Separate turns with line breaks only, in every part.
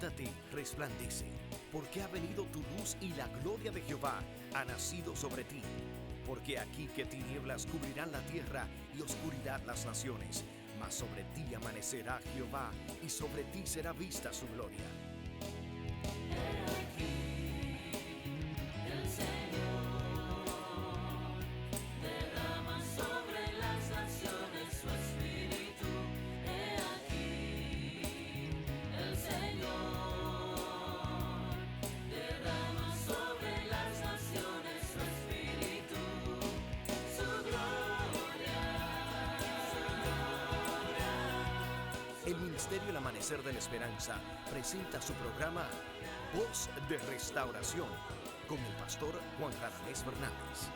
Levántate, resplandece, porque ha venido tu luz y la gloria de Jehová ha nacido sobre ti. Porque aquí que tinieblas cubrirán la tierra y oscuridad las naciones, mas sobre ti amanecerá Jehová y sobre ti será vista su gloria. El Ministerio El Amanecer de la Esperanza presenta su programa Voz de Restauración con el pastor Juan Radamés Fernández.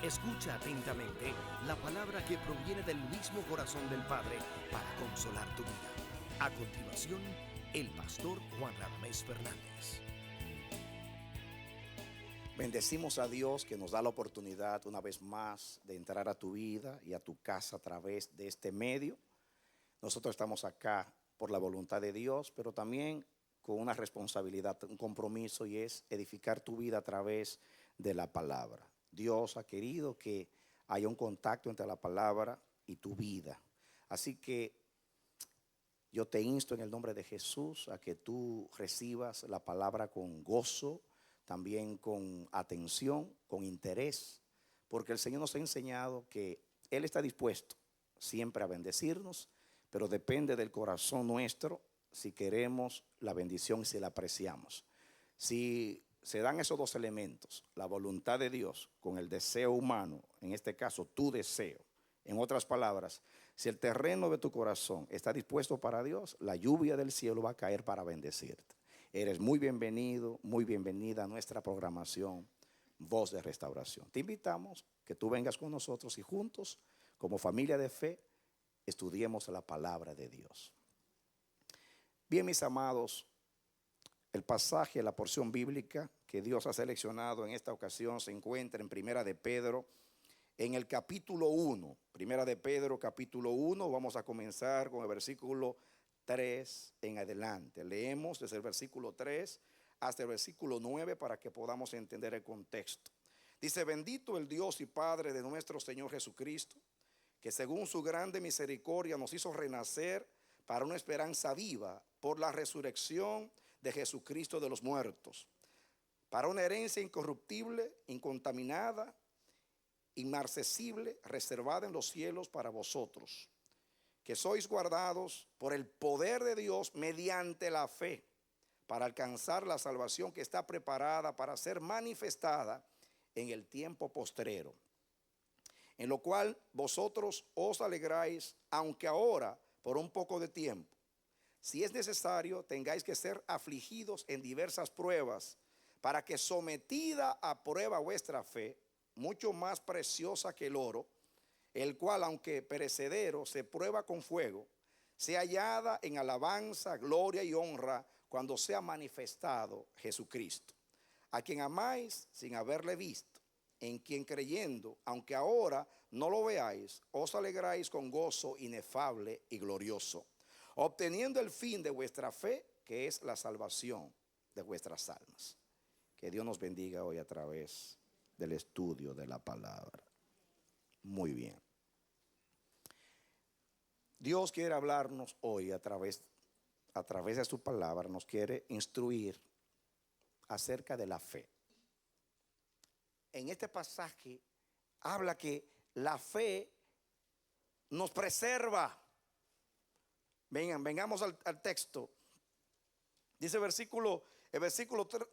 Escucha atentamente la palabra que proviene del mismo corazón del Padre para consolar tu vida. A continuación, el pastor Juan Radamés Fernández.
Bendecimos a Dios que nos da la oportunidad una vez más de entrar a tu vida y a tu casa a través de este medio. Nosotros estamos acá por la voluntad de Dios, pero también con una responsabilidad, un compromiso, y es edificar tu vida a través de la palabra. Dios ha querido que haya un contacto entre la palabra y tu vida. Así que yo te insto en el nombre de Jesús a que tú recibas la palabra con gozo, también con atención, con interés, porque el Señor nos ha enseñado que Él está dispuesto siempre a bendecirnos, pero depende del corazón nuestro si queremos la bendición y si la apreciamos. Si se dan esos dos elementos, la voluntad de Dios con el deseo humano, en este caso tu deseo, en otras palabras, si el terreno de tu corazón está dispuesto para Dios, la lluvia del cielo va a caer para bendecirte. Eres muy bienvenido, muy bienvenida a nuestra programación Voz de Restauración. Te invitamos que tú vengas con nosotros y juntos, como familia de fe, estudiemos la palabra de Dios. Bien, mis amados, el pasaje, la porción bíblica que Dios ha seleccionado en esta ocasión se encuentra en Primera de Pedro, en el capítulo 1. Primera de Pedro, capítulo 1, vamos a comenzar con el versículo 3 en adelante. Leemos desde el versículo 3 hasta el versículo 9 para que podamos entender el contexto. Dice: bendito el Dios y Padre de nuestro Señor Jesucristo, que según su grande misericordia nos hizo renacer para una esperanza viva por la resurrección de Jesucristo de los muertos, para una herencia incorruptible, incontaminada, inmarcesible, reservada en los cielos para vosotros, que sois guardados por el poder de Dios mediante la fe, para alcanzar la salvación que está preparada para ser manifestada en el tiempo postrero, en lo cual vosotros os alegráis, aunque ahora por un poco de tiempo, si es necesario, tengáis que ser afligidos en diversas pruebas, para que sometida a prueba vuestra fe, mucho más preciosa que el oro, el cual aunque perecedero se prueba con fuego, sea hallada en alabanza, gloria y honra cuando sea manifestado Jesucristo, a quien amáis sin haberle visto, en quien creyendo, aunque ahora no lo veáis, os alegráis con gozo inefable y glorioso, obteniendo el fin de vuestra fe, que es la salvación de vuestras almas. Que Dios nos bendiga hoy a través del estudio de la palabra. Muy bien. Dios quiere hablarnos hoy a través de su palabra, nos quiere instruir acerca de la fe. En este pasaje habla que la fe nos preserva. Vengamos al texto. Dice el versículo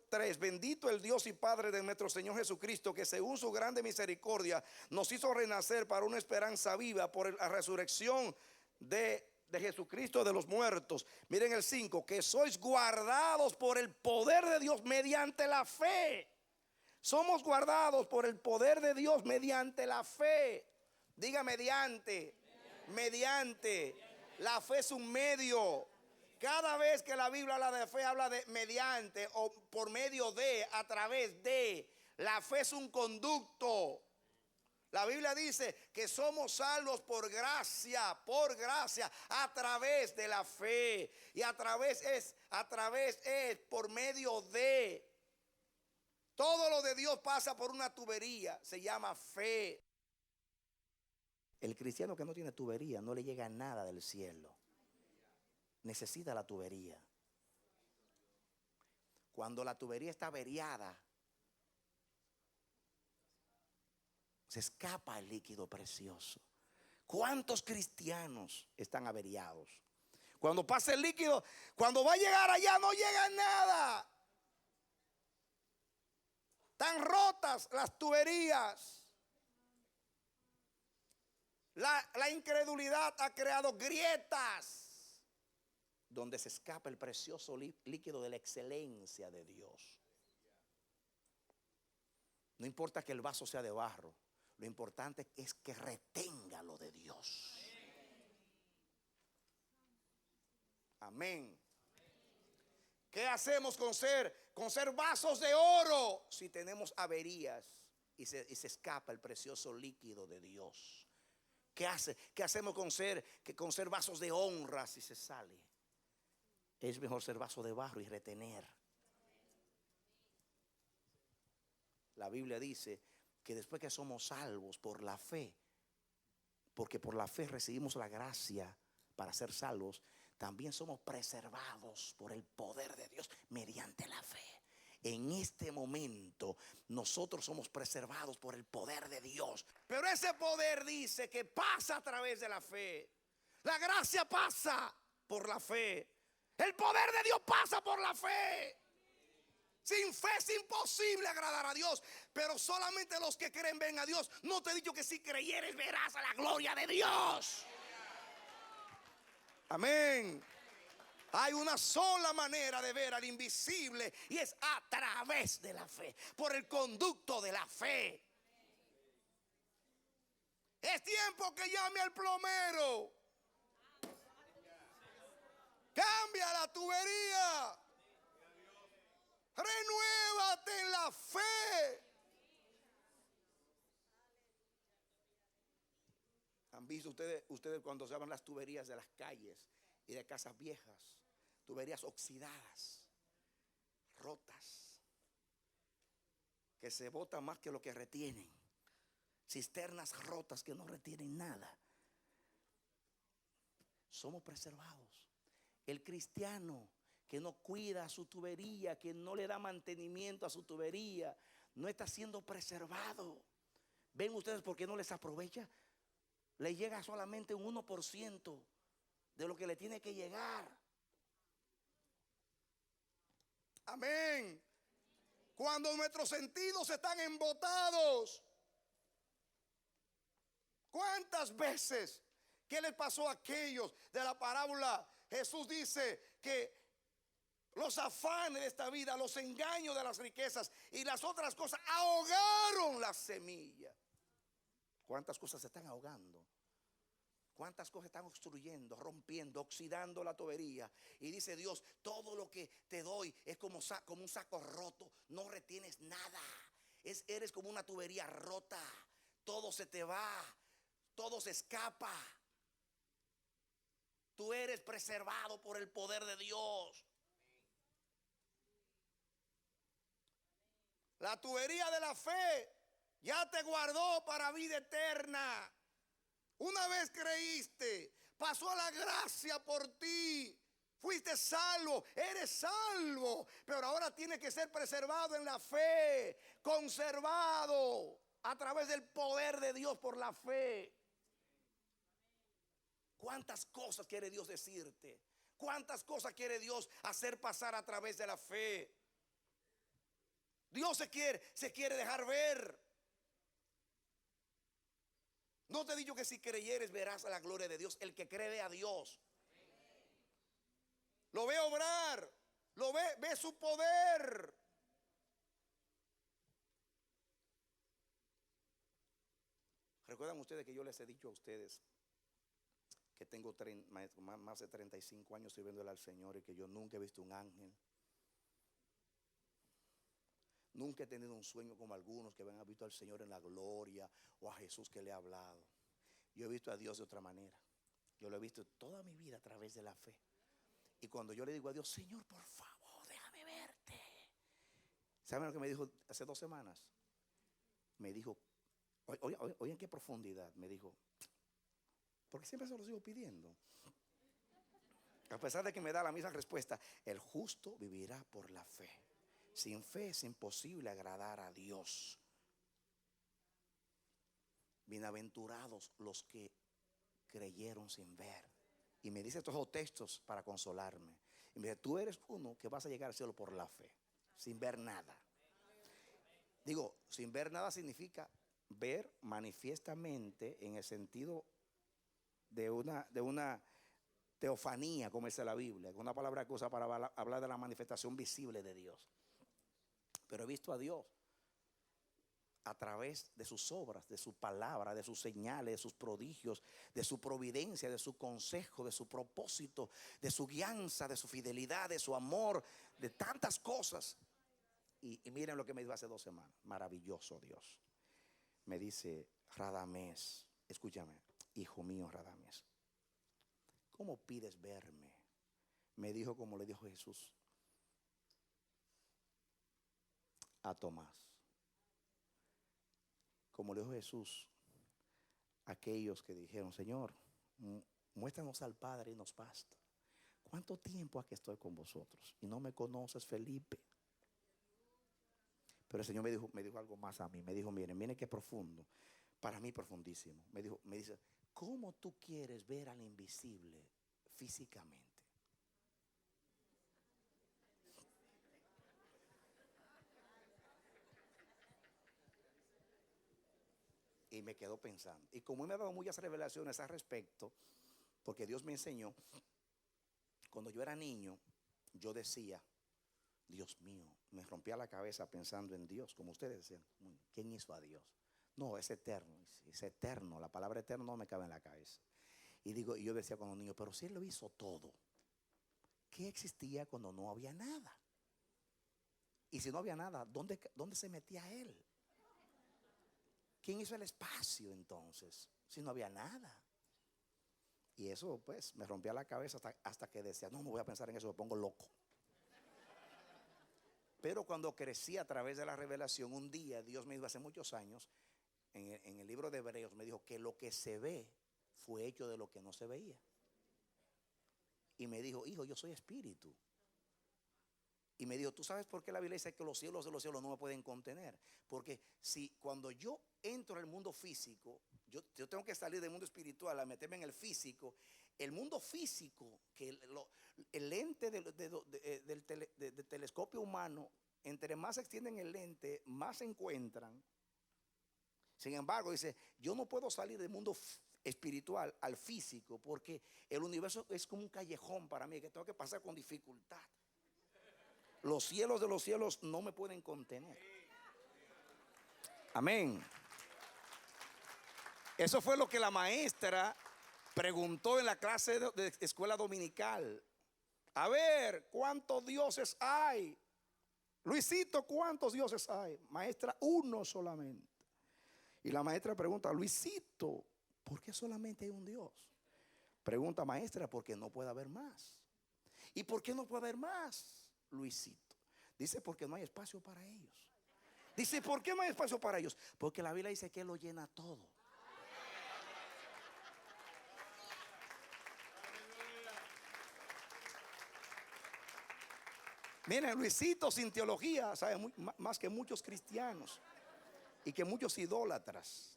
3: bendito el Dios y Padre de nuestro Señor Jesucristo, que según su grande misericordia nos hizo renacer para una esperanza viva por la resurrección de Jesucristo de los muertos. Miren el 5: que sois guardados por el poder de Dios mediante la fe. Somos guardados por el poder de Dios mediante la fe. Diga mediante. La fe es un medio. Cada vez que la Biblia habla de fe, habla de mediante o por medio de, a través de. La fe es un conducto. La Biblia dice que somos salvos por gracia, a través de la fe. Y a través es por medio de. Todo lo de Dios pasa por una tubería, se llama fe. El cristiano que no tiene tubería no le llega nada del cielo. Necesita la tubería. Cuando la tubería está averiada, se escapa el líquido precioso. ¿Cuántos cristianos están averiados? Cuando pasa el líquido, cuando va a llegar allá no llega nada. Están rotas las tuberías. La incredulidad ha creado grietas donde se escapa el precioso líquido de la excelencia de Dios. No importa que el vaso sea de barro, lo importante es que retenga lo de Dios. Amén. ¿Qué hacemos con ser vasos de oro si tenemos averías y se escapa el precioso líquido de Dios? ¿Qué hacemos con ser vasos de honra si se sale? Es mejor ser vaso de barro y retener. La Biblia dice que después que somos salvos por la fe, porque por la fe recibimos la gracia para ser salvos, también somos preservados por el poder de Dios mediante la fe. En este momento nosotros somos preservados por el poder de Dios. Pero ese poder dice que pasa a través de la fe. La gracia pasa por la fe. El poder de Dios pasa por la fe. Sin fe es imposible agradar a Dios. Pero solamente los que creen ven a Dios. No te he dicho que si creyeres verás a la gloria de Dios. Amén. Hay una sola manera de ver al invisible y es a través de la fe, por el conducto de la fe. Es tiempo que llame al plomero. Cambia la tubería. Renuévate en la fe. ¿Han visto ustedes cuando se abren las tuberías de las calles y de casas viejas? Tuberías oxidadas, rotas, que se botan más que lo que retienen. Cisternas rotas que no retienen nada. Somos preservados. El cristiano que no cuida su tubería, que no le da mantenimiento a su tubería, no está siendo preservado. ¿Ven ustedes por qué no les aprovecha? Le llega solamente un 1% de lo que le tiene que llegar. Amén. Cuando nuestros sentidos están embotados. ¿Cuántas veces? ¿Qué les pasó a aquellos de la parábola? Jesús dice que los afanes de esta vida, los engaños de las riquezas y las otras cosas ahogaron la semilla. ¿Cuántas cosas se están ahogando? ¿Cuántas cosas están obstruyendo, rompiendo, oxidando la tubería? Y dice Dios, todo lo que te doy es como un saco roto. No retienes nada. Eres como una tubería rota. Todo se te va. Todo se escapa. Tú eres preservado por el poder de Dios. La tubería de la fe ya te guardó para vida eterna. Una vez creíste, pasó la gracia por ti, fuiste salvo, eres salvo, pero ahora tienes que ser preservado en la fe, conservado a través del poder de Dios por la fe. ¿Cuántas cosas quiere Dios decirte? ¿Cuántas cosas quiere Dios hacer pasar a través de la fe? Dios se quiere dejar ver. No te he dicho que si creyeres verás a la gloria de Dios. El que cree ve a Dios. Lo ve obrar. Lo ve su poder. ¿Recuerdan ustedes que yo les he dicho a ustedes que tengo más de 35 años sirviéndole al Señor y que yo nunca he visto un ángel? Nunca he tenido un sueño como algunos que han visto al Señor en la gloria o a Jesús que le ha hablado. Yo he visto a Dios de otra manera. Yo lo he visto toda mi vida a través de la fe. Y cuando yo le digo a Dios, Señor, por favor, déjame verte. ¿Saben lo que me dijo hace 2 semanas? Me dijo, oye, en qué profundidad. Me dijo, porque siempre se lo sigo pidiendo. A pesar de que me da la misma respuesta, el justo vivirá por la fe. Sin fe es imposible agradar a Dios. Bienaventurados los que creyeron sin ver. Y me dice estos textos para consolarme. Y me dice, tú eres uno que vas a llegar al cielo por la fe, sin ver nada. Digo, sin ver nada significa ver manifiestamente en el sentido de una teofanía, como dice la Biblia, que es una palabra que usa para hablar de la manifestación visible de Dios. Pero he visto a Dios a través de sus obras, de su palabra, de sus señales, de sus prodigios, de su providencia, de su consejo, de su propósito, de su guianza, de su fidelidad, de su amor, de tantas cosas. Y miren lo que me dijo hace 2 semanas. Maravilloso Dios. Me dice, Radamés, escúchame, hijo mío Radamés, ¿cómo pides verme? Me dijo como le dijo Jesús a Tomás. Como le dijo Jesús a aquellos que dijeron, Señor, muéstranos al Padre y nos basta. ¿Cuánto tiempo ha que estoy con vosotros y no me conoces, Felipe? Pero el Señor me dijo algo más a mí. Me dijo, miren qué profundo. Para mí profundísimo. Me dice, ¿cómo tú quieres ver al invisible físicamente? Y me quedo pensando. Y como Él me ha dado muchas revelaciones al respecto, porque Dios me enseñó, cuando yo era niño, yo decía, Dios mío, me rompía la cabeza pensando en Dios, como ustedes decían, ¿quién hizo a Dios? No, es eterno, la palabra eterno no me cabe en la cabeza. Y yo decía cuando niño, pero si Él lo hizo todo, ¿qué existía cuando no había nada? Y si no había nada, ¿dónde se metía Él? ¿Quién hizo el espacio entonces? Si no había nada. Y eso pues me rompía la cabeza hasta que decía, no voy a pensar en eso, me pongo loco. Pero cuando crecí a través de la revelación, un día Dios me dijo hace muchos años, en el libro de Hebreos, me dijo que lo que se ve fue hecho de lo que no se veía. Y me dijo, hijo, yo soy espíritu. Y me dijo, ¿tú sabes por qué la Biblia dice que los cielos de los cielos no me pueden contener? Porque si cuando yo entro en el mundo físico, yo tengo que salir del mundo espiritual a meterme en el físico. El mundo físico, que el lente del telescopio humano, entre más se extienden el lente, más se encuentran. Sin embargo, dice, yo no puedo salir del mundo espiritual al físico, porque el universo es como un callejón para mí, que tengo que pasar con dificultad. Los cielos de los cielos no me pueden contener. Amén. Eso fue lo que la maestra preguntó en la clase de escuela dominical. A ver, ¿cuántos dioses hay? Luisito, ¿cuántos dioses hay? Maestra, uno solamente. Y la maestra pregunta, Luisito, ¿por qué solamente hay un Dios? Pregunta, maestra, porque no puede haber más. ¿Y por qué no puede haber más, Luisito? Dice, porque no hay espacio para ellos. Dice, ¿por qué no hay espacio para ellos? Porque la Biblia dice que Él lo llena todo. Miren, Luisito sin teología sabe más que muchos cristianos y que muchos idólatras.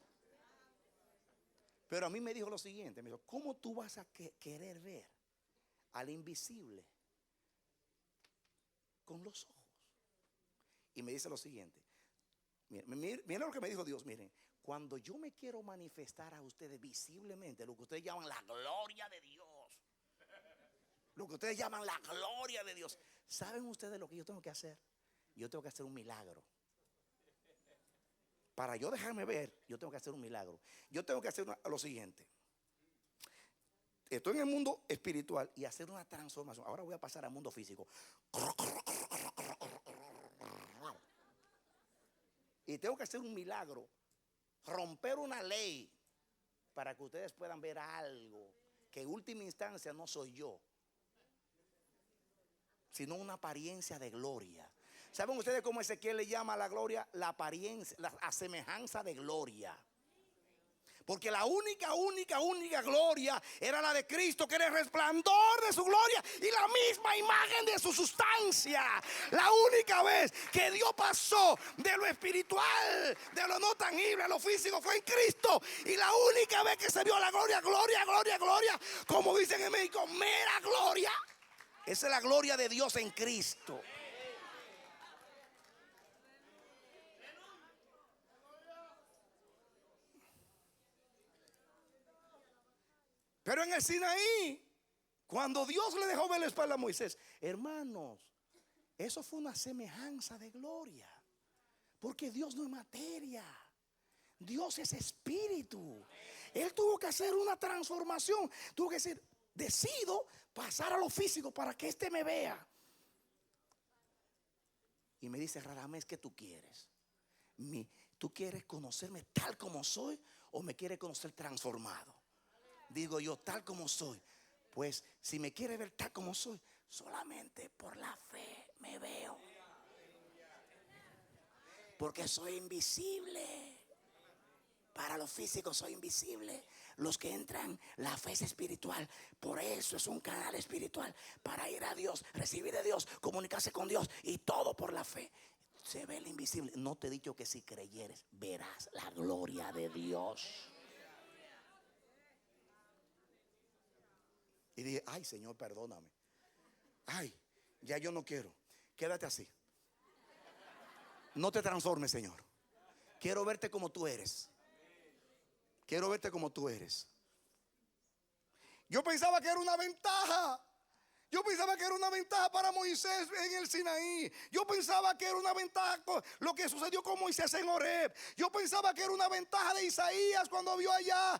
Pero a mí me dijo lo siguiente, me dijo, ¿cómo tú vas a querer ver al invisible con los ojos? Y me dice lo siguiente, miren lo que me dijo Dios, miren, cuando yo me quiero manifestar a ustedes visiblemente, lo que ustedes llaman la gloria de Dios, lo que ustedes llaman la gloria de Dios, ¿saben ustedes lo que yo tengo que hacer? Yo tengo que hacer un milagro. Para yo dejarme ver, yo tengo que hacer un milagro. Yo tengo que hacer lo siguiente. Estoy en el mundo espiritual y hacer una transformación. Ahora voy a pasar al mundo físico. Y tengo que hacer un milagro, romper una ley, para que ustedes puedan ver algo que en última instancia no soy yo, sino una apariencia de gloria. ¿Saben ustedes cómo Ezequiel le llama a la gloria? La apariencia, la semejanza de gloria. Porque la única gloria era la de Cristo, que era el resplandor de su gloria y la misma imagen de su sustancia. La única vez que Dios pasó de lo espiritual, de lo no tangible a lo físico, fue en Cristo. Y la única vez que se vio la gloria, como dicen en México, mera gloria. Esa es la gloria de Dios en Cristo. Pero en el Sinaí, cuando Dios le dejó ver la espalda a Moisés, hermanos, eso fue una semejanza de gloria. Porque Dios no es materia, Dios es espíritu. Él tuvo que hacer una transformación. Tuvo que decir, decido pasar a lo físico para que éste me vea. Y me dice, Radamés, ¿qué tú quieres? ¿Tú quieres conocerme tal como soy o me quieres conocer transformado? Digo yo, tal como soy. Pues si me quiere ver tal como soy, solamente por la fe me veo. Porque soy invisible. Para los físicos soy invisible. Los que entran, la fe es espiritual. Por eso es un canal espiritual. Para ir a Dios, recibir de Dios, comunicarse con Dios. Y todo por la fe. Se ve el invisible. No te he dicho que si creyeres, verás la gloria de Dios. Y dije, ay Señor, perdóname. Ay, ya yo no quiero. Quédate así. No te transformes, Señor. Quiero verte como tú eres. Quiero verte como tú eres. Yo pensaba que era una ventaja. Yo pensaba que era una ventaja para Moisés en el Sinaí. Yo pensaba que era una ventaja lo que sucedió con Moisés en Horeb. Yo pensaba que era una ventaja de Isaías cuando vio allá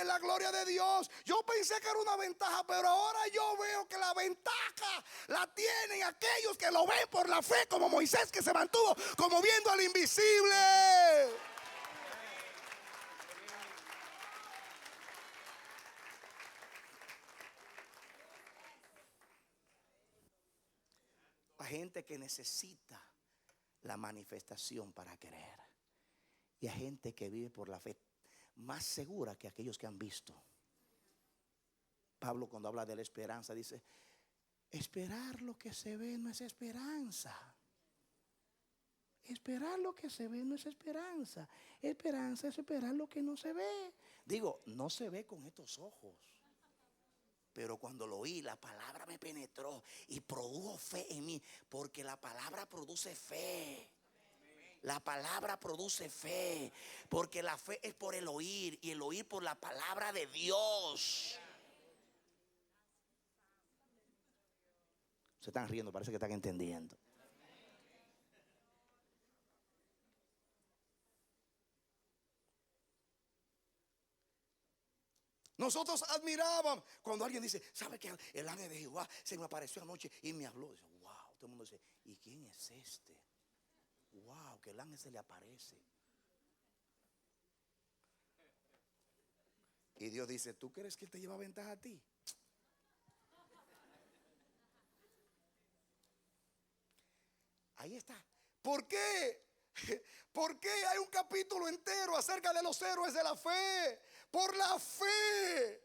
la gloria de Dios. Yo pensé que era una ventaja, pero ahora yo veo que la ventaja la tienen aquellos que lo ven por la fe, como Moisés, que se mantuvo como viendo al invisible. Hay gente que necesita la manifestación para creer. Y hay gente que vive por la fe más segura que aquellos que han visto. Pablo, cuando habla de la esperanza, dice: esperar lo que se ve no es esperanza. Esperar lo que se ve no es esperanza. Esperanza es esperar lo que no se ve. Digo, no se ve con estos ojos. Pero cuando lo oí, la palabra me penetró y produjo fe en mí. Porque la palabra produce fe. La palabra produce fe. Porque la fe es por el oír y el oír por la palabra de Dios. Se están riendo, parece que están entendiendo. Nosotros admirábamos cuando alguien dice: ¿sabe que el ángel de Jehová se me apareció anoche y me habló? Dice, wow. Todo el mundo dice: ¿y quién es este? Wow, que el ángel se le aparece. Y Dios dice: ¿tú crees que él te lleva ventaja a ti? Ahí está. ¿Por qué? ¿Por qué hay un capítulo entero acerca de los héroes de la fe? Por la fe,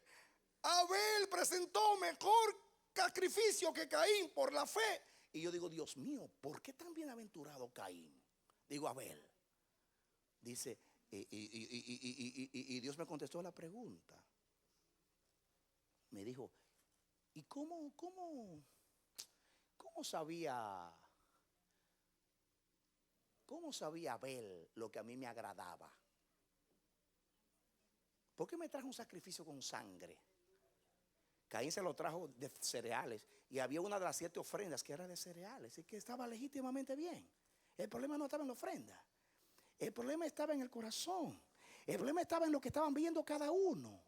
Abel presentó mejor sacrificio que Caín por la fe. Y yo digo: Dios mío, ¿por qué tan bienaventurado Caín? Digo, Abel. Dice, y Dios me contestó la pregunta. Me dijo: ¿y cómo sabía? ¿Cómo sabía Abel lo que a mí me agradaba? ¿Por qué me trajo un sacrificio con sangre? Caín se lo trajo de cereales. Y había una de las 7 ofrendas que era de cereales. Y que estaba legítimamente bien. El problema no estaba en la ofrenda. El problema estaba en el corazón. El problema estaba en lo que estaban viendo cada uno.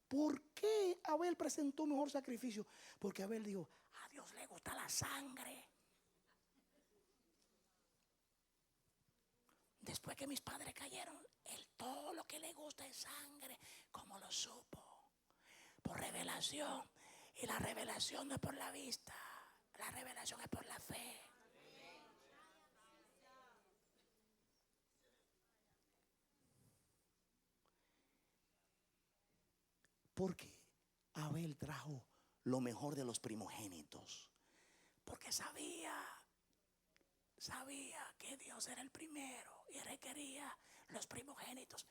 ¿Por qué Abel presentó un mejor sacrificio? Porque Abel dijo: a Dios le gusta la sangre. Después que mis padres cayeron, él todo lo que le gusta es sangre. ¿Cómo lo supo? Por revelación. Y la revelación no es por la vista, la revelación es por la fe. ¿Por qué Abel trajo lo mejor de los primogénitos? Porque sabía que Dios era el primero y requería los primogénitos.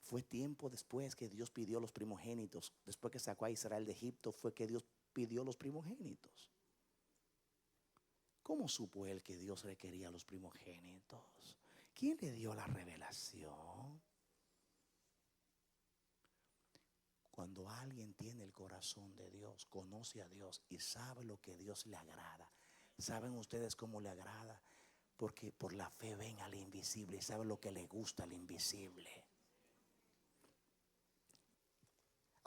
Fue tiempo después que Dios pidió los primogénitos. Después que sacó a Israel de Egipto, fue que Dios pidió los primogénitos. ¿Cómo supo él que Dios requería los primogénitos? ¿Quién le dio la revelación? Cuando alguien tiene el corazón de Dios, conoce a Dios y sabe lo que Dios le agrada. ¿Saben ustedes cómo le agrada? Porque por la fe ven al invisible y saben lo que le gusta al invisible.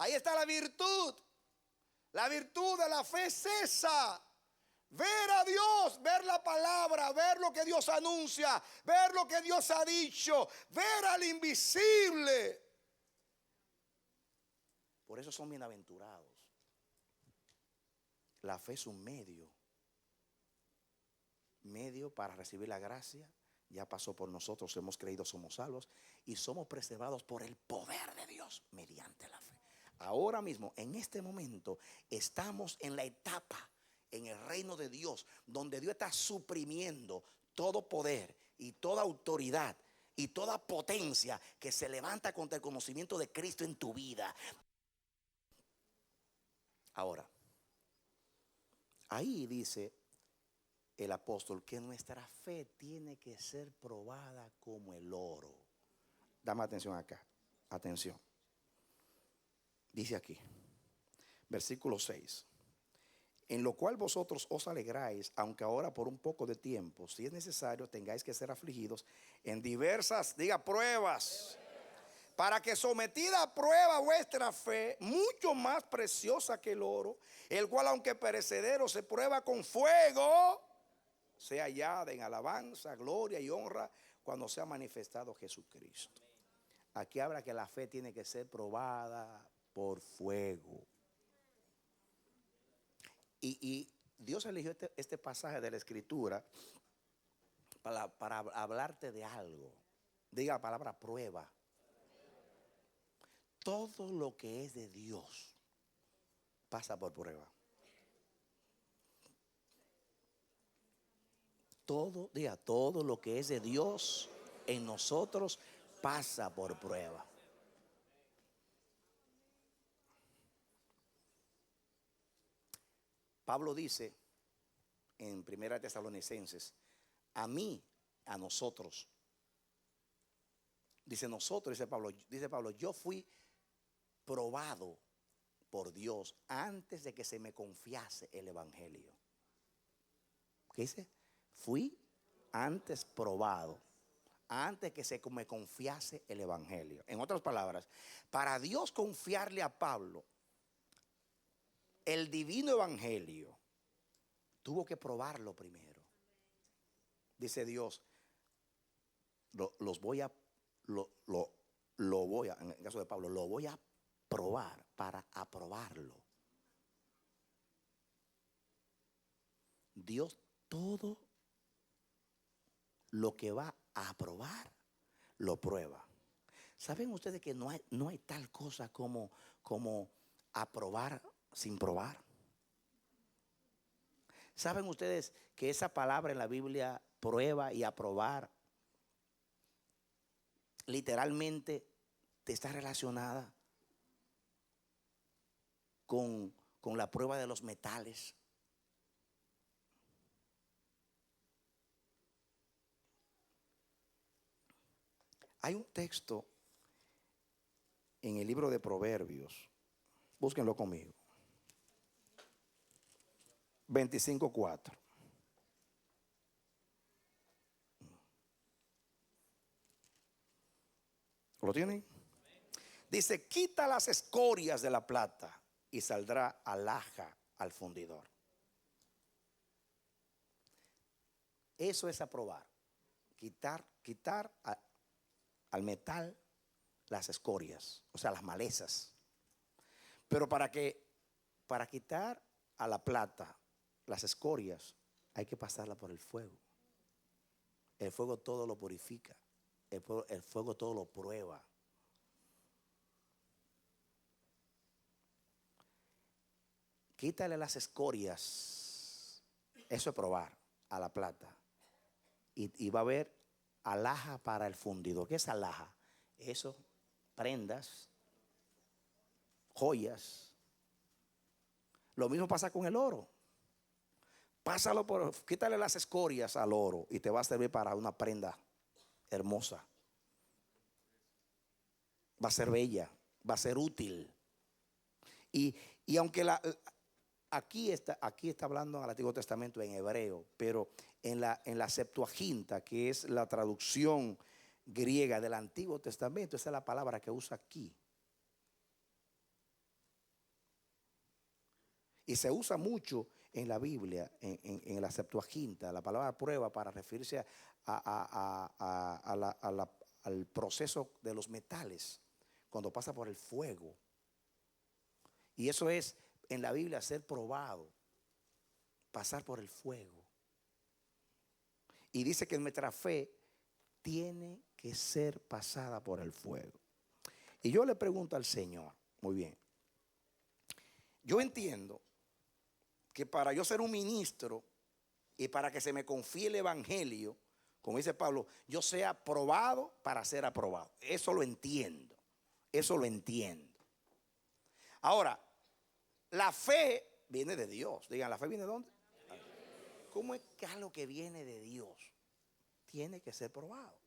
Ahí está la virtud. La virtud de la fe es esa. Ver a Dios, ver la palabra, ver lo que Dios anuncia, ver lo que Dios ha dicho, ver al invisible. Por eso son bienaventurados. La fe es un medio para recibir la gracia. Ya pasó por nosotros, hemos creído, somos salvos y somos preservados por el poder de Dios mediante la fe. Ahora mismo, en este momento, estamos en la etapa, en el reino de Dios, donde Dios está suprimiendo todo poder y toda autoridad y toda potencia que se levanta contra el conocimiento de Cristo en tu vida. Ahora, ahí dice el apóstol que nuestra fe tiene que ser probada como el oro. Dame atención acá, atención. Dice aquí, versículo 6. En lo cual vosotros os alegráis, aunque ahora por un poco de tiempo, si es necesario, tengáis que ser afligidos en diversas, pruebas. Para que sometida a prueba vuestra fe, mucho más preciosa que el oro, el cual aunque perecedero se prueba con fuego, sea hallada en alabanza, gloria y honra cuando sea manifestado Jesucristo. Aquí habla que la fe tiene que ser probada por fuego. Y Dios eligió este pasaje de la Escritura para hablarte de algo. Diga la palabra prueba. Todo lo que es de Dios pasa por prueba. Todo lo que es de Dios en nosotros pasa por prueba. Pablo dice en 1 Tesalonicenses, a nosotros. Dice Pablo, yo fui probado por Dios antes de que se me confiase el evangelio. ¿Qué dice? Fui antes probado, antes que se me confiase el evangelio. En otras palabras, para Dios confiarle a Pablo el divino evangelio, tuvo que probarlo primero. Dice Dios, en el caso de Pablo, lo voy a probar para aprobarlo. Dios todo lo que va a aprobar, lo prueba. ¿Saben ustedes que no hay tal cosa como aprobar sin probar? ¿Saben ustedes que esa palabra en la Biblia, prueba y aprobar, literalmente está relacionada con la prueba de los metales? Hay un texto en el libro de Proverbios, búsquenlo conmigo, 25:4. ¿Lo tienen? Dice, quita las escorias de la plata y saldrá alhaja al fundidor. Eso es aprobar. quitar al metal las escorias, o sea, las malezas. Pero para quitar a la plata las escorias, hay que pasarla por el fuego. El fuego todo lo purifica. El fuego todo lo prueba. Quítale las escorias. Eso es probar a la plata. Y va a haber alhaja para el fundido. ¿Qué es alhaja? Eso, prendas, joyas. Lo mismo pasa con el oro. Quítale las escorias al oro y te va a servir para una prenda hermosa. Va a ser bella, va a ser útil. Y aunque aquí está hablando en el Antiguo Testamento en hebreo, pero en la Septuaginta, que es la traducción griega del Antiguo Testamento, esa es la palabra que usa aquí. Y se usa mucho en la Biblia, en la Septuaginta, la palabra prueba para referirse al proceso de los metales cuando pasa por el fuego. Y eso es en la Biblia ser probado, pasar por el fuego. Y dice que nuestra fe tiene que ser pasada por el fuego. Y yo le pregunto al Señor, muy bien, yo entiendo que para yo ser un ministro y para que se me confíe el evangelio, como dice Pablo, yo sea probado para ser aprobado. Eso lo entiendo. Eso lo entiendo. Ahora, la fe viene de Dios. Digan, ¿la fe viene de dónde? ¿Cómo es que algo que viene de Dios tiene que ser probado?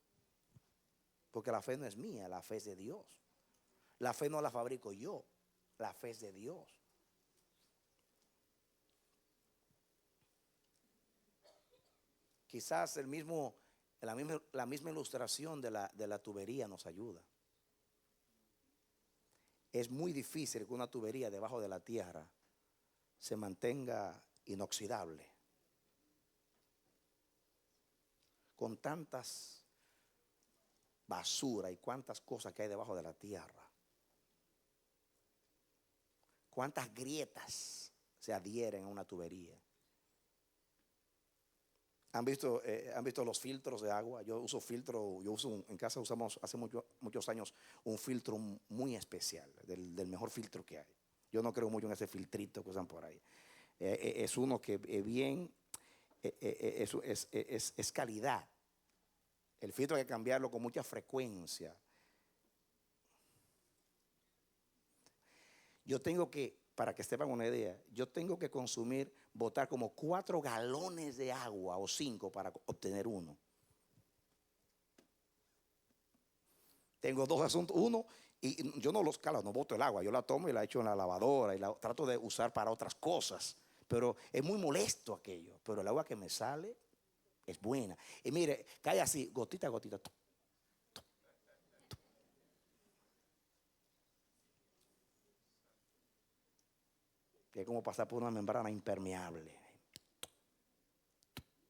Porque la fe no es mía, la fe es de Dios. La fe no la fabrico yo, la fe es de Dios. Quizás la misma ilustración de la tubería nos ayuda. Es muy difícil que una tubería debajo de la tierra se mantenga inoxidable. Con tantas basura y cuántas cosas que hay debajo de la tierra. Cuántas grietas se adhieren a una tubería. ¿Han visto los filtros de agua? En casa usamos hace muchos años un filtro muy especial, del mejor filtro que hay. Yo no creo mucho en ese filtrito que usan por ahí. Es uno que es calidad. El filtro hay que cambiarlo con mucha frecuencia. Para que sepan una idea, yo tengo que botar como 4 galones de agua o 5 para obtener uno. Tengo 2 asuntos. Uno, y yo no no boto el agua, yo la tomo y la echo en la lavadora y la trato de usar para otras cosas. Pero es muy molesto aquello. Pero el agua que me sale es buena. Y mire, cae así, gotita a gotita. Que es como pasar por una membrana impermeable.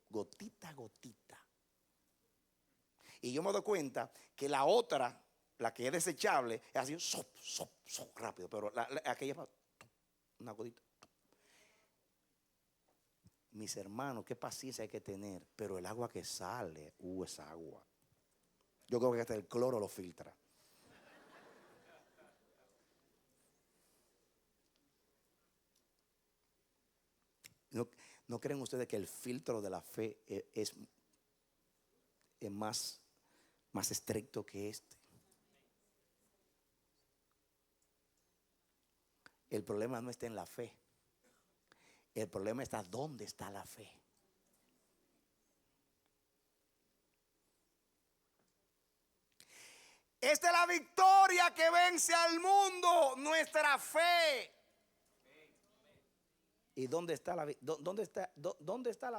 Gotita a gotita. Y yo me doy cuenta que la otra, la que es desechable, es así, rápido. Pero aquella es una gotita. Mis hermanos, qué paciencia hay que tener. Pero el agua que sale, es agua. Yo creo que hasta el cloro lo filtra. ¿No creen ustedes que el filtro de la fe es más estricto que este? El problema no está en la fe. El problema está dónde está la fe. Esta es la victoria que vence al mundo, nuestra fe. ¿Y dónde está la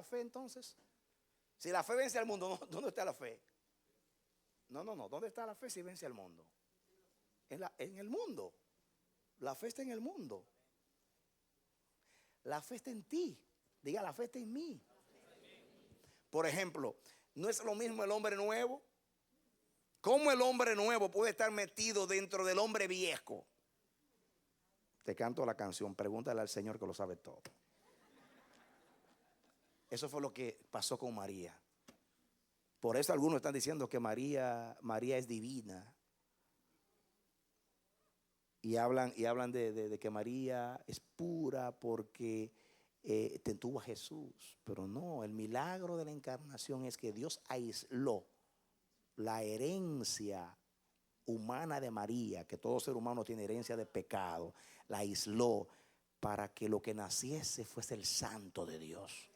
fe entonces? Si la fe vence al mundo, ¿dónde está la fe? No. ¿Dónde está la fe si vence al mundo? En el mundo. La fe está en el mundo. La fe está en ti. Diga, la fe está en mí. Por ejemplo, ¿No es lo mismo el hombre nuevo? ¿Cómo el hombre nuevo puede estar metido dentro del hombre viejo? Te canto la canción, pregúntale al Señor que lo sabe todo. Eso fue lo que pasó con María. Por eso algunos están diciendo que María es divina. Y hablan de que María es pura porque tuvo a Jesús. Pero no, el milagro de la encarnación es que Dios aisló la herencia humana de María, que todo ser humano tiene herencia de pecado, la aisló para que lo que naciese fuese el santo de Dios.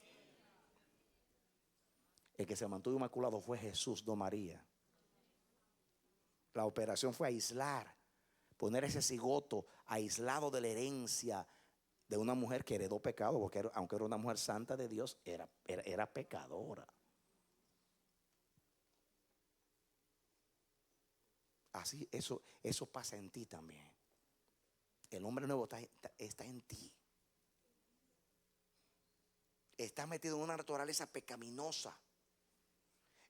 El que se mantuvo inmaculado fue Jesús, no María. La operación fue aislar, poner ese cigoto aislado de la herencia de una mujer que heredó pecado, porque aunque era una mujer santa de Dios, era pecadora. Así, eso pasa en ti también. El hombre nuevo está en ti. Está metido en una naturaleza pecaminosa.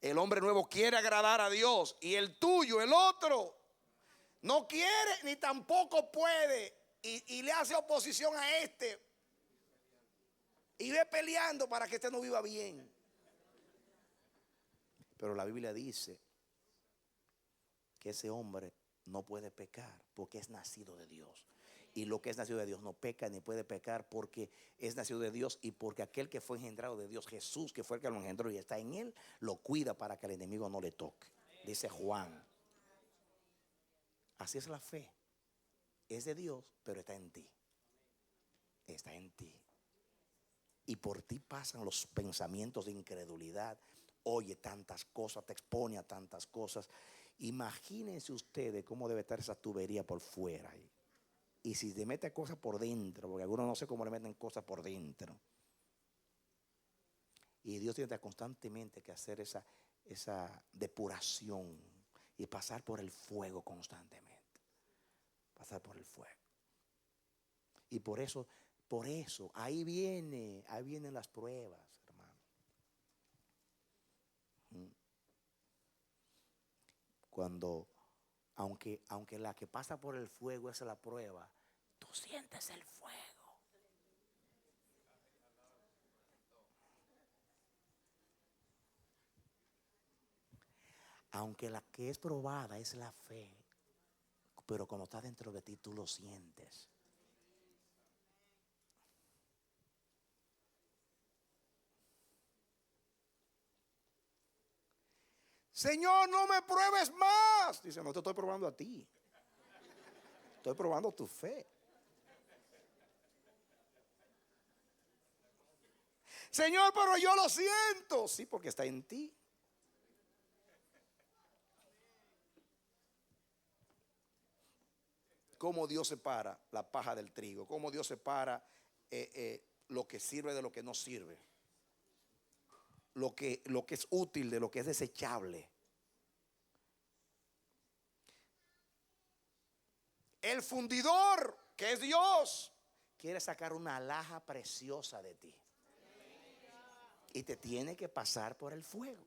El hombre nuevo quiere agradar a Dios y el tuyo, el otro, no quiere ni tampoco puede y le hace oposición a este y ve peleando para que este no viva bien. Pero la Biblia dice que ese hombre no puede pecar porque es nacido de Dios. Y lo que es nacido de Dios no peca ni puede pecar porque es nacido de Dios y porque aquel que fue engendrado de Dios, Jesús, que fue el que lo engendró y está en él, lo cuida para que el enemigo no le toque. Dice Juan. Así es la fe. Es de Dios, pero está en ti. Está en ti. Y por ti pasan los pensamientos de incredulidad. Oye tantas cosas, te expone a tantas cosas. Imagínense ustedes cómo debe estar esa tubería por fuera ahí. Y si te mete cosas por dentro, porque algunos no sé cómo le meten cosas por dentro. Y Dios tiene constantemente que hacer esa depuración y pasar por el fuego constantemente. Pasar por el fuego. Y por eso, ahí vienen las pruebas, hermano. Cuando, aunque la que pasa por el fuego es la prueba, tú sientes el fuego. Aunque la que es probada es la fe, pero cuando está dentro de ti tú lo sientes. Señor, no me pruebes más. Dice, no te estoy probando a ti. Estoy probando tu fe. Señor, pero yo lo siento. Sí, porque está en ti. Cómo Dios separa la paja del trigo. Cómo Dios separa lo que sirve de lo que no sirve. Lo que es útil de lo que es desechable. El fundidor, que es Dios, quiere sacar una alhaja preciosa de ti. Y te tiene que pasar por el fuego.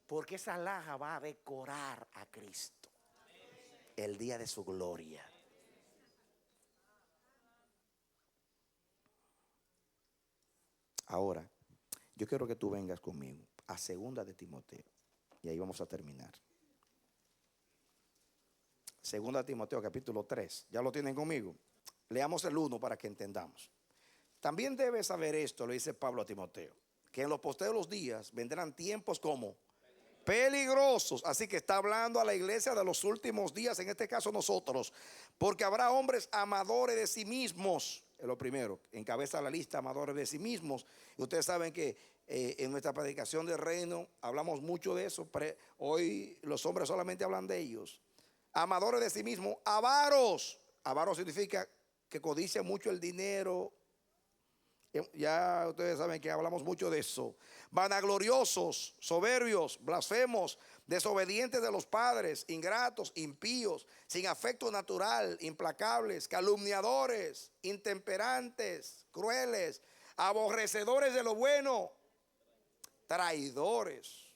Porque esa alhaja va a decorar a Cristo el día de su gloria. Ahora, yo quiero que tú vengas conmigo a 2 de Timoteo. Y ahí vamos a terminar. 2 de Timoteo capítulo 3. ¿Ya lo tienen conmigo? Leamos el 1 para que entendamos. También debes saber esto, le dice Pablo a Timoteo, que en los postreros días vendrán tiempos como peligrosos. Así que está hablando a la iglesia de los últimos días, en este caso nosotros, porque habrá hombres amadores de sí mismos. Es lo primero, encabeza la lista, amadores de sí mismos. Y ustedes saben que en nuestra predicación del reino hablamos mucho de eso. Hoy los hombres solamente hablan de ellos. Amadores de sí mismos, avaros. Avaros significa que codician mucho el dinero. Ya ustedes saben que hablamos mucho de eso. Vanagloriosos, soberbios, blasfemos, desobedientes de los padres, ingratos, impíos, sin afecto natural, implacables, calumniadores, intemperantes, crueles, aborrecedores de lo bueno, traidores,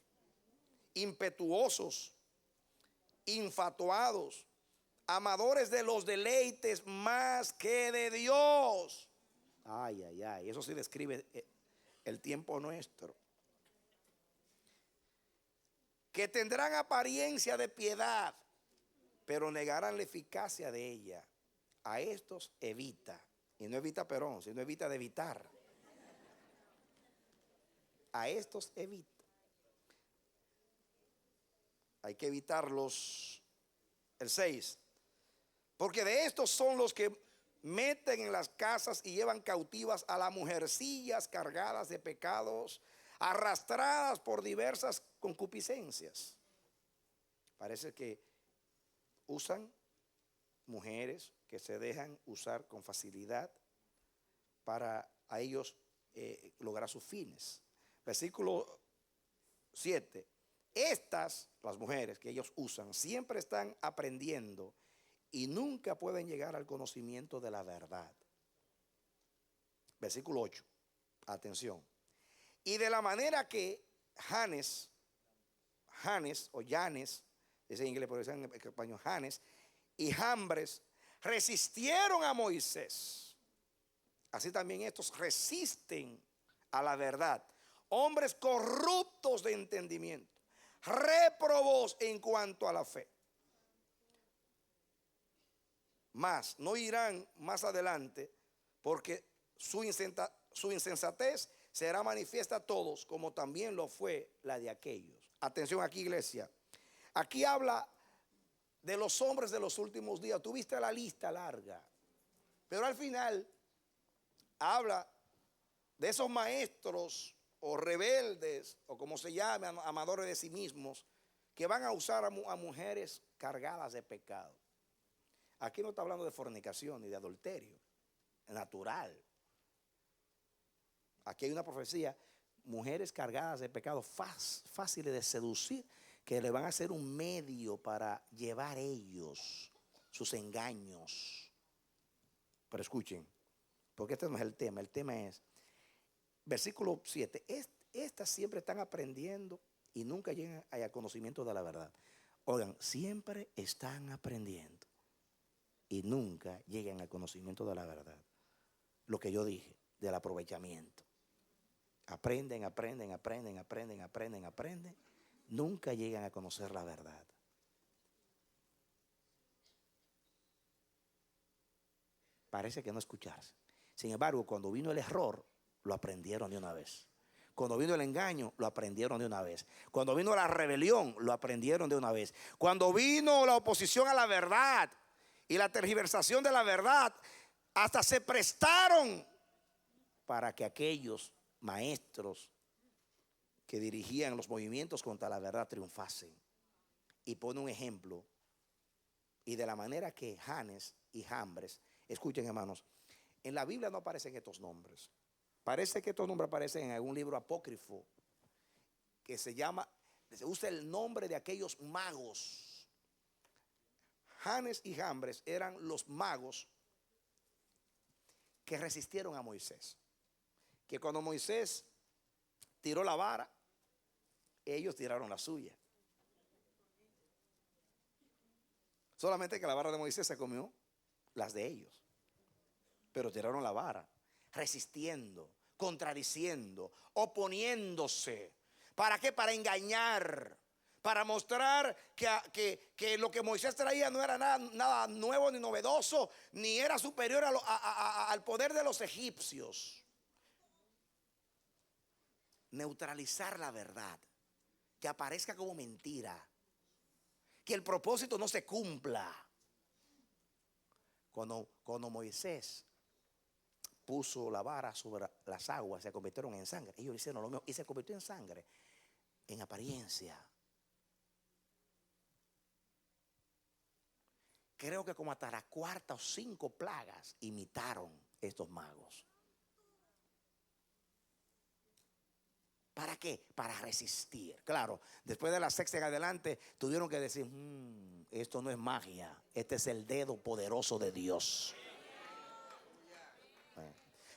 impetuosos, infatuados, amadores de los deleites más que de Dios. Ay, ay, ay, eso sí describe el tiempo nuestro. Que tendrán apariencia de piedad, pero negarán la eficacia de ella. A estos evita. Y no evita Perón, sino evita de evitar. A estos evita. Hay que evitarlos. El 6. Porque de estos son los que meten en las casas y llevan cautivas a las mujercillas cargadas de pecados, arrastradas por diversas concupiscencias. Parece que usan mujeres que se dejan usar con facilidad para a ellos lograr sus fines. Versículo 7. Estas, las mujeres que ellos usan, siempre están aprendiendo y nunca pueden llegar al conocimiento de la verdad. Versículo 8. Atención. Y de la manera que Janes o Yanes, es en inglés, pero es en español, Janes y Jambres resistieron a Moisés, así también estos resisten a la verdad. Hombres corruptos de entendimiento, réprobos en cuanto a la fe. Mas no irán más adelante, porque su insensatez será manifiesta a todos, como también lo fue la de aquellos. Atención aquí, iglesia. Aquí habla de los hombres de los últimos días. Tuviste la lista larga, pero al final habla de esos maestros o rebeldes, o como se llame, amadores de sí mismos, que van a usar a mujeres cargadas de pecado. Aquí no está hablando de fornicación ni de adulterio natural. Aquí hay una profecía, mujeres cargadas de pecado fáciles de seducir, que le van a hacer un medio para llevar ellos sus engaños. Pero escuchen, porque este no es el tema es, versículo 7, estas siempre están aprendiendo y nunca llegan al conocimiento de la verdad. Oigan, siempre están aprendiendo y nunca llegan al conocimiento de la verdad. Lo que yo dije, del aprovechamiento. Aprenden, nunca llegan a conocer la verdad. Parece que no escucharse. Sin embargo, cuando vino el error, lo aprendieron de una vez. Cuando vino el engaño, lo aprendieron de una vez. Cuando vino la rebelión, lo aprendieron de una vez. Cuando vino la oposición a la verdad y la tergiversación de la verdad, hasta se prestaron para que aquellos maestros que dirigían los movimientos contra la verdad triunfasen. Y pone un ejemplo. Y de la manera que Janes y Jambres, escuchen hermanos, en la Biblia no aparecen estos nombres. Parece que estos nombres aparecen en algún libro apócrifo que se usa el nombre de aquellos magos. Janes y Jambres eran los magos que resistieron a Moisés. Que cuando Moisés tiró la vara, ellos tiraron la suya. Solamente que la vara de Moisés se comió las de ellos. Pero tiraron la vara, resistiendo, contradiciendo, oponiéndose. ¿Para qué? Para engañar, para mostrar que lo que Moisés traía no era nada nuevo ni novedoso, ni era superior al poder de los egipcios. Neutralizar la verdad, que aparezca como mentira, que el propósito no se cumpla. Cuando Moisés puso la vara sobre las aguas, se convirtieron en sangre. Ellos hicieron lo mismo y se convirtió en sangre, en apariencia. Creo que como hasta la cuarta o 5 plagas imitaron estos magos. ¿Para qué? Para resistir. Claro, después de la sexta en adelante tuvieron que decir, esto no es magia, este es el dedo poderoso de Dios.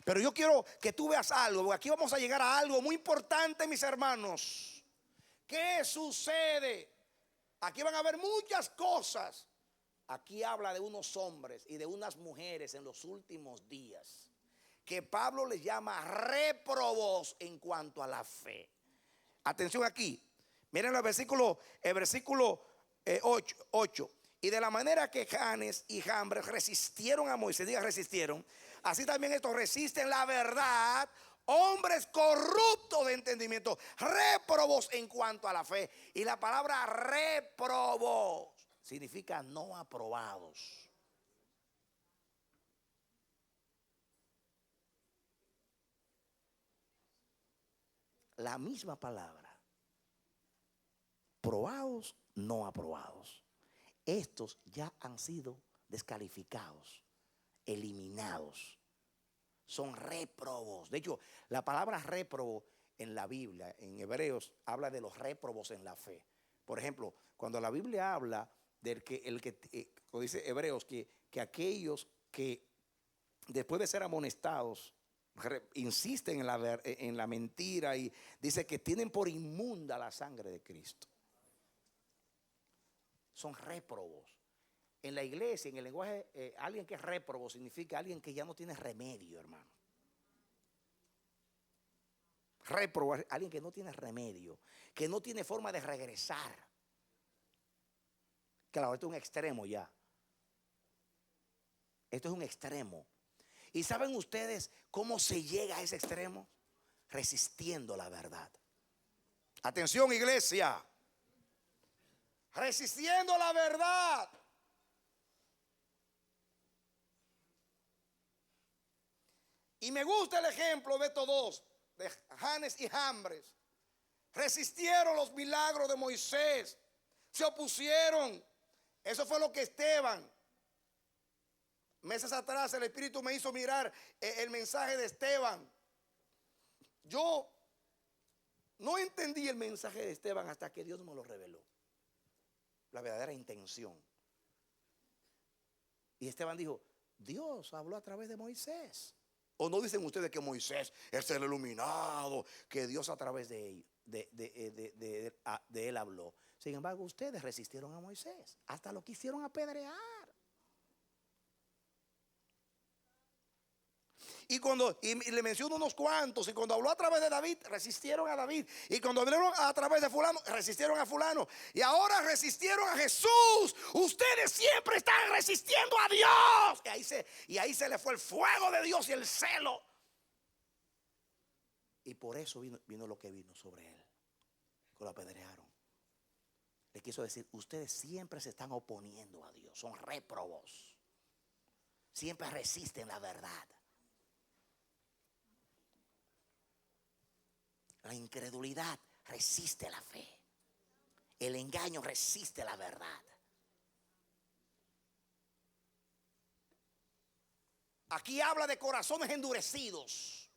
Pero yo quiero que tú veas algo, porque aquí vamos a llegar a algo muy importante, mis hermanos. ¿Qué sucede? Aquí van a haber muchas cosas. Aquí habla de unos hombres y de unas mujeres en los últimos días que Pablo les llama réprobos en cuanto a la fe. Atención aquí. Miren el versículo 8. Y de la manera que Janes y Jambres resistieron a Moisés, diga resistieron, así también estos resisten la verdad, hombres corruptos de entendimiento, réprobos en cuanto a la fe. Y la palabra réprobos significa no aprobados. La misma palabra, probados, no aprobados. Estos ya han sido descalificados, eliminados. Son réprobos. De hecho, la palabra réprobo en la Biblia, en Hebreos, habla de los réprobos en la fe. Por ejemplo, cuando la Biblia habla del como dice Hebreos, que aquellos que después de ser amonestados insisten en la mentira y dice que tienen por inmunda la sangre de Cristo. Son réprobos. En la iglesia, en el lenguaje, alguien que es réprobo significa alguien que ya no tiene remedio, hermano. Réprobo es alguien que no tiene remedio, que no tiene forma de regresar. Claro, esto es un extremo ya. Esto es un extremo. ¿Y saben ustedes cómo se llega a ese extremo? Resistiendo la verdad. Atención, iglesia. Resistiendo la verdad. Y me gusta el ejemplo de estos dos, de Janes y Jambres. Resistieron los milagros de Moisés. Se opusieron. Eso fue lo que Esteban. Meses atrás el Espíritu me hizo mirar el mensaje de Esteban. Yo no entendí el mensaje de Esteban hasta que Dios me lo reveló. La verdadera intención. Y Esteban dijo, Dios habló a través de Moisés. ¿O no dicen ustedes que Moisés es el iluminado, que Dios a través de él habló? Sin embargo, ustedes resistieron a Moisés. Hasta lo quisieron apedrear. Y le menciono unos cuantos. Y cuando habló a través de David, resistieron a David. Y cuando hablaron a través de fulano, resistieron a fulano. Y ahora resistieron a Jesús. Ustedes siempre están resistiendo a Dios. Y ahí se le fue el fuego de Dios y el celo. Y por eso vino lo que vino sobre él. Que lo apedrearon. Le quiso decir, ustedes siempre se están oponiendo a Dios. Son réprobos. Siempre resisten la verdad. La incredulidad resiste la fe. El engaño resiste la verdad. Aquí habla de corazones endurecidos,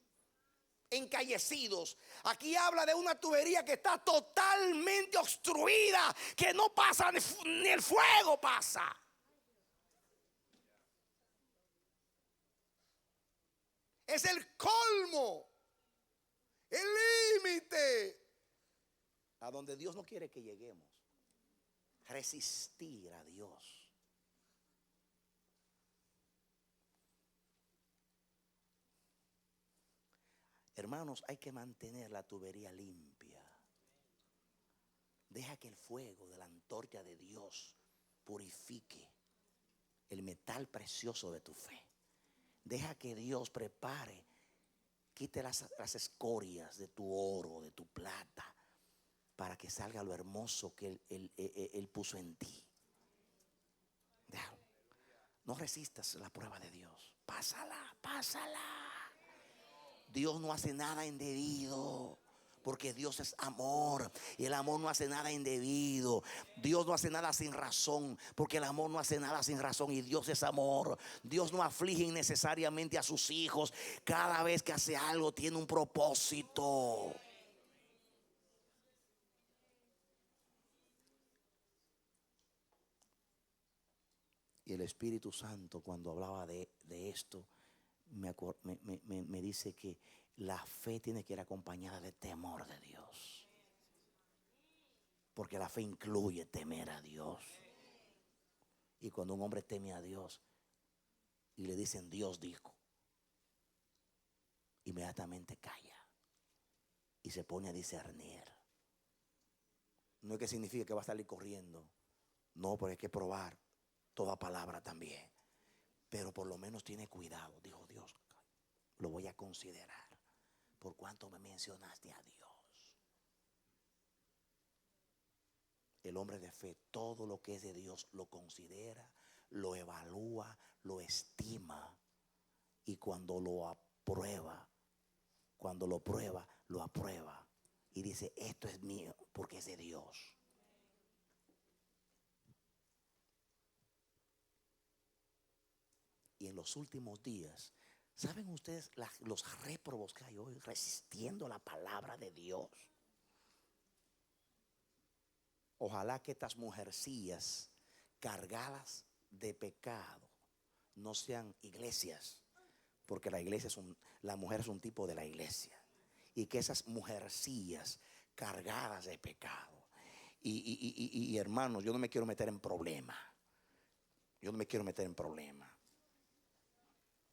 encallecidos. Aquí habla de una tubería que está totalmente obstruida, que no pasa ni el fuego pasa. Es el colmo. El límite a donde Dios no quiere que lleguemos. Resistir a Dios. Hermanos, hay que mantener la tubería limpia. Deja que el fuego de la antorcha de Dios purifique el metal precioso de tu fe. Deja que Dios prepare, quite las escorias de tu oro, de tu plata, para que salga lo hermoso que Él puso en ti. Déjalo. No resistas la prueba de Dios. Pásala, pásala. Dios no hace nada indebido. Porque Dios es amor. Y el amor no hace nada indebido. Dios no hace nada sin razón. Porque el amor no hace nada sin razón. Y Dios es amor. Dios no aflige innecesariamente a sus hijos. Cada vez que hace algo tiene un propósito. Y el Espíritu Santo, cuando hablaba de esto, me dice que la fe tiene que ir acompañada de temor de Dios. Porque la fe incluye temer a Dios. Y cuando un hombre teme a Dios y le dicen Dios dijo, inmediatamente calla y se pone a discernir. No es que signifique que va a salir corriendo. No, porque hay que probar toda palabra también. Pero por lo menos tiene cuidado. Dijo Dios, lo voy a considerar. Por cuanto me mencionaste a Dios. El hombre de fe, todo lo que es de Dios lo considera, lo evalúa, lo estima. Y cuando lo aprueba, lo aprueba. Y dice, esto es mío porque es de Dios. Y en los últimos días, ¿saben ustedes los réprobos que hay hoy resistiendo la palabra de Dios? Ojalá que estas mujercillas cargadas de pecado no sean iglesias, porque la mujer es un tipo de la iglesia. Y que esas mujercillas cargadas de pecado. Y hermanos, yo no me quiero meter en problemas.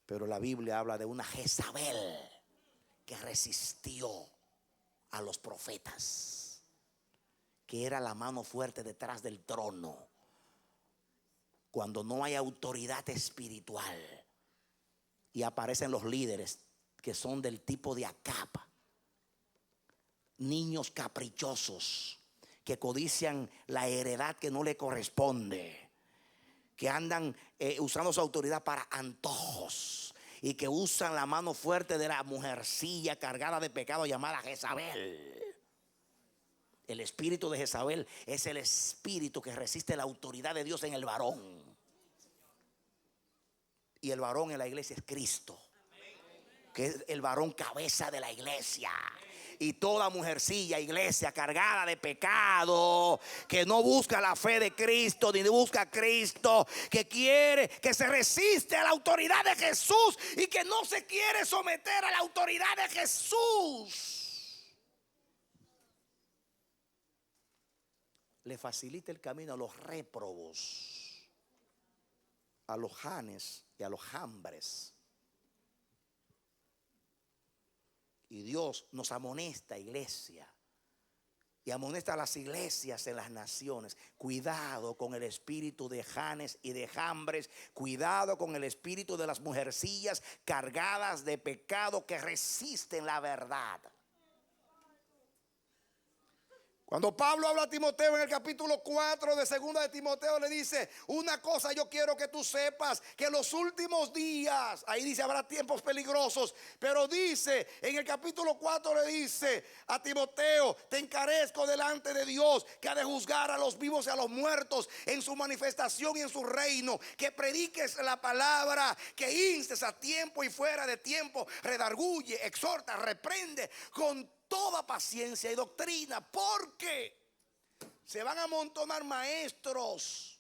Pero la Biblia habla de una Jezabel que resistió a los profetas, que era la mano fuerte detrás del trono. Cuando no hay autoridad espiritual y aparecen los líderes que son del tipo de Acab, niños caprichosos que codician la heredad que no le corresponde, que andan usando su autoridad para antojos y que usan la mano fuerte de la mujercilla cargada de pecado llamada Jezabel. El espíritu de Jezabel es el espíritu que resiste la autoridad de Dios en el varón. Y el varón en la iglesia es Cristo, que es el varón cabeza de la iglesia. Y toda mujercilla, iglesia cargada de pecado, que no busca la fe de Cristo, ni busca a Cristo, que quiere, que se resiste a la autoridad de Jesús y que no se quiere someter a la autoridad de Jesús, le facilita el camino a los réprobos, a los Janes y a los Jambres. Y Dios nos amonesta, iglesia, y amonesta a las iglesias en las naciones. Cuidado con el espíritu de Janes y de Jambres. Cuidado con el espíritu de las mujercillas cargadas de pecado que resisten la verdad. Cuando Pablo habla a Timoteo en el capítulo 4 de 2 de Timoteo, le dice, una cosa yo quiero que tú sepas, que en los últimos días, ahí dice habrá tiempos peligrosos, pero dice, en el capítulo 4 le dice a Timoteo, te encarezco delante de Dios, que ha de juzgar a los vivos y a los muertos en su manifestación y en su reino, que prediques la palabra, que instes a tiempo y fuera de tiempo, redarguye, exhorta, reprende con toda paciencia y doctrina, porque se van a amontonar maestros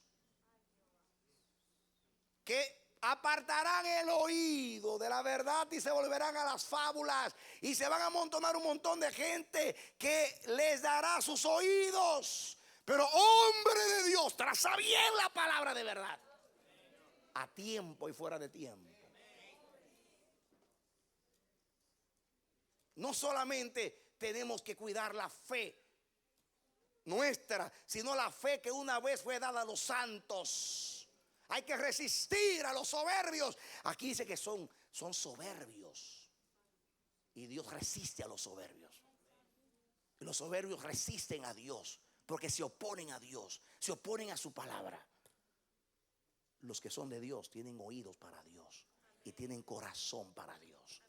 que apartarán el oído de la verdad y se volverán a las fábulas, y se van a amontonar un montón de gente que les dará sus oídos. Pero hombre de Dios, traza bien la palabra de verdad, a tiempo y fuera de tiempo. No solamente tenemos que cuidar la fe nuestra, sino la fe que una vez fue dada a los santos. Hay que resistir a los soberbios. Aquí dice que son soberbios, y Dios resiste a los soberbios. Y los soberbios resisten a Dios porque se oponen a Dios, se oponen a su palabra. Los que son de Dios tienen oídos para Dios y tienen corazón para Dios.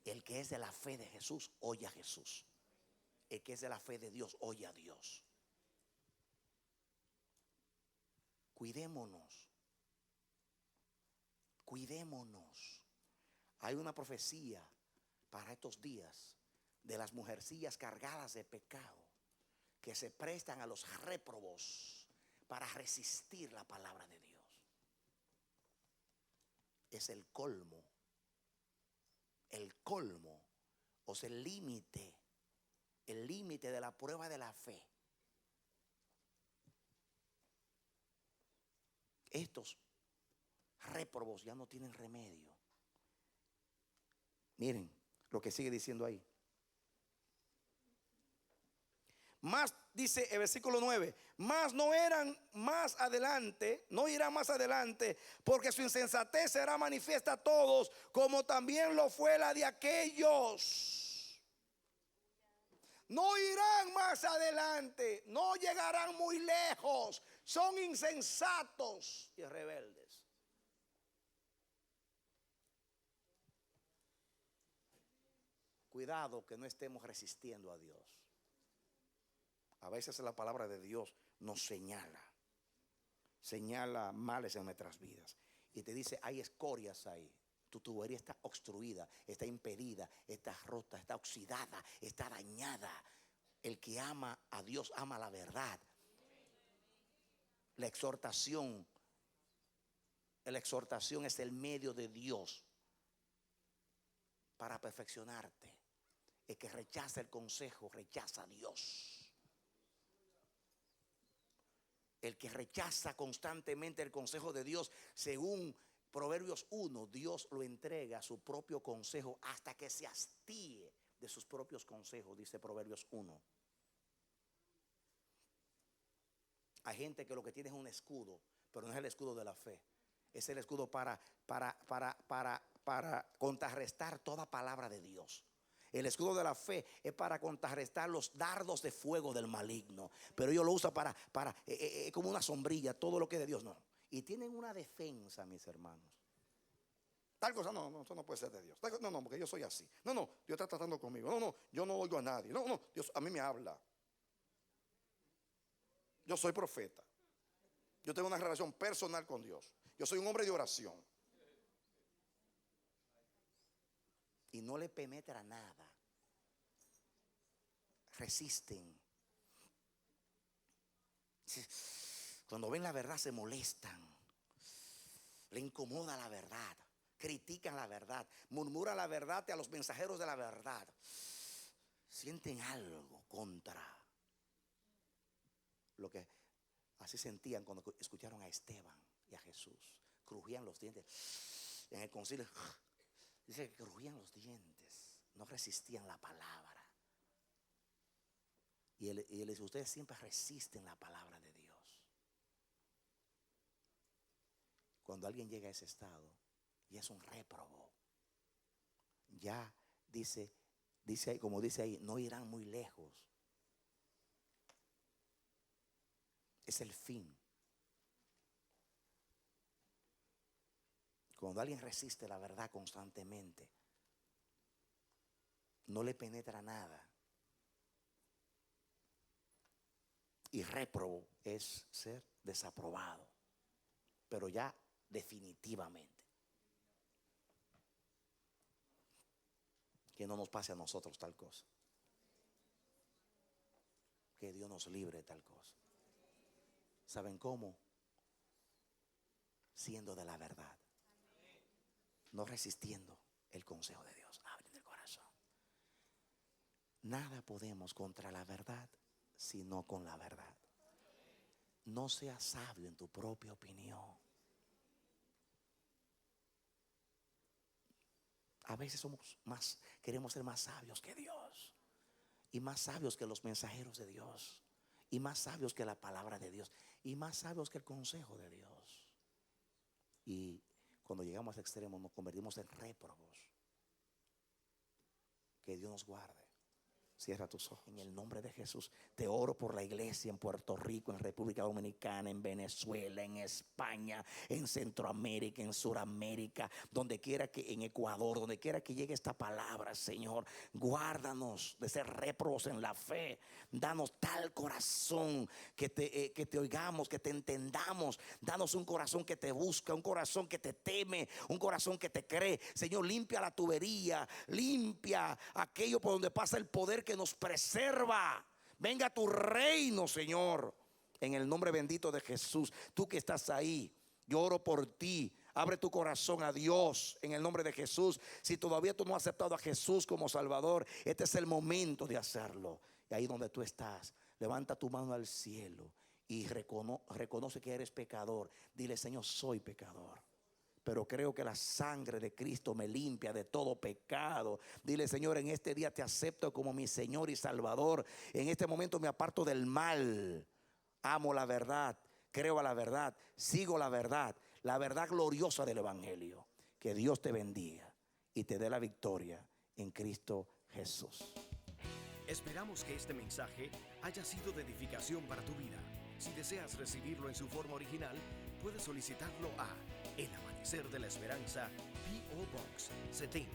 El que es de la fe de Jesús, oye a Jesús. El que es de la fe de Dios, oye a Dios. Cuidémonos. Cuidémonos. Hay una profecía para estos días de las mujercillas cargadas de pecado que se prestan a los réprobos para resistir la palabra de Dios. Es el colmo el colmo, o sea, el límite de la prueba de la fe. Estos réprobos ya no tienen remedio. Miren lo que sigue diciendo ahí. Más, dice el versículo 9, más no irán más adelante, porque su insensatez será manifiesta a todos, como también lo fue la de aquellos. No irán más adelante, no llegarán muy lejos, son insensatos y rebeldes. Cuidado que no estemos resistiendo a Dios. A veces la palabra de Dios nos señala males en nuestras vidas y te dice: hay escorias ahí, tu tubería está obstruida, está impedida, está rota, está oxidada, está dañada. El que ama a Dios ama la verdad. La exhortación es el medio de Dios para perfeccionarte. El que rechaza el consejo rechaza a Dios. El que rechaza constantemente el consejo de Dios, según Proverbios 1, Dios lo entrega a su propio consejo hasta que se hastíe de sus propios consejos, dice Proverbios 1. Hay gente que lo que tiene es un escudo, pero no es el escudo de la fe. Es el escudo para contrarrestar toda palabra de Dios. El escudo de la fe es para contrarrestar los dardos de fuego del maligno. Pero ellos lo usan para como una sombrilla, todo lo que es de Dios, no. Y tienen una defensa, mis hermanos. Tal cosa, no, eso no puede ser de Dios. No, porque yo soy así. No, Dios está tratando conmigo. No, yo no oigo a nadie. No, Dios a mí me habla. Yo soy profeta. Yo tengo una relación personal con Dios. Yo soy un hombre de oración. Y no le penetra nada. Resisten. Cuando ven la verdad se molestan. Le incomoda la verdad. Critican la verdad. Murmuran la verdad a los mensajeros de la verdad. Sienten algo contra lo que así sentían cuando escucharon a Esteban y a Jesús. Crujían los dientes. En el concilio dice que crujían los dientes. No resistían la palabra. Y él dice: ustedes siempre resisten la palabra de Dios. Cuando alguien llega a ese estado y es un réprobo, ya dice ahí, como dice ahí, no irán muy lejos. Es el fin. Cuando alguien resiste la verdad constantemente, no le penetra nada. Y réprobo es ser desaprobado, pero ya definitivamente. Que no nos pase a nosotros tal cosa. Que Dios nos libre de tal cosa. ¿Saben cómo? Siendo de la verdad. No resistiendo el consejo de Dios. Abren el corazón. Nada podemos contra la verdad sino con la verdad. No seas sabio en tu propia opinión. A veces queremos ser más sabios que Dios, y más sabios que los mensajeros de Dios, y más sabios que la palabra de Dios, y más sabios que el consejo de Dios. Y cuando llegamos a extremos nos convertimos en réprobos. Que Dios nos guarde. Cierra tus ojos. En el nombre de Jesús te oro por la iglesia en Puerto Rico, en República Dominicana, en Venezuela, en España, en Centroamérica, en Suramérica, donde quiera que, en Ecuador, donde quiera que llegue esta palabra, Señor. Guárdanos de ser réprobos en la fe. Danos tal corazón que te oigamos, que te entendamos. Danos un corazón que te busca, un corazón que te teme, un corazón que te cree. Señor, limpia la tubería, limpia aquello por donde pasa el poder que nos preserva. Venga tu reino, Señor, en el nombre bendito de Jesús. Tú que estás ahí, yo oro por ti. Abre tu corazón a Dios en el nombre de Jesús. Si todavía tú no has aceptado a Jesús como Salvador, este es el momento de hacerlo. Y ahí donde tú estás, levanta tu mano al cielo y reconoce que eres pecador. Dile: Señor, soy pecador, pero creo que la sangre de Cristo me limpia de todo pecado. Dile: Señor, en este día te acepto como mi Señor y Salvador. En este momento me aparto del mal. Amo la verdad, creo a la verdad, sigo la verdad gloriosa del Evangelio. Que Dios te bendiga y te dé la victoria en Cristo Jesús.
Esperamos que este mensaje haya sido de edificación para tu vida. Si deseas recibirlo en su forma original, puedes solicitarlo a El Amanecer de la Esperanza, P.O. Box 70,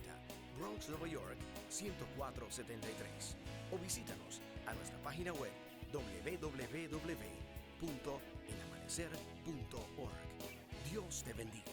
Bronx, Nueva York 10473. O visítanos a nuestra página web www.elamanecer.org. Dios te bendiga.